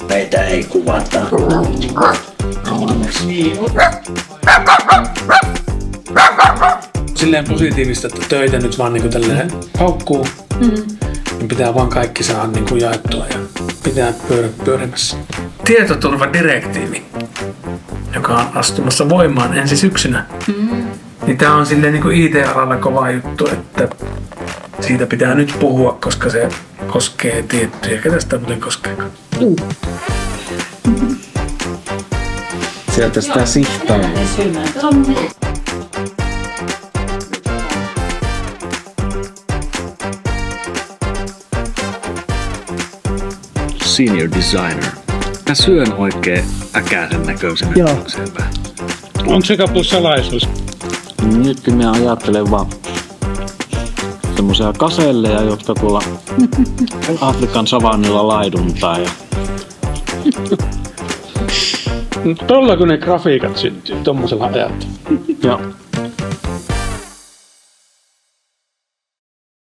Meitä ei kuvata. Silleen positiivista, että töitä nyt vaan niinku tälleen haukkuu. Niin pitää vaan kaikki saada niinku jaettua ja pitää pyörimässä. Tietoturvadirektiivi, joka on astumassa voimaan ensi syksynä. Niin tää on silleen niinku IT-alalla kova juttu, että siitä pitää nyt puhua, koska se koskee tiettyjä. Ketä sitä muuten koskeekaan? Sieltä sitä sihtaa. Senior designer. Mä syön oikein äkäisen näköisenä. Joo. Selvä. Onko se kapus salaisuus? Nytkin minä ajattelen vaan semmoisia kaselleja, jotka tuolla Afrikan savannilla laiduntaa. Ja Tolla kun ne grafiikat syntyy, tommosella ajattelun. ja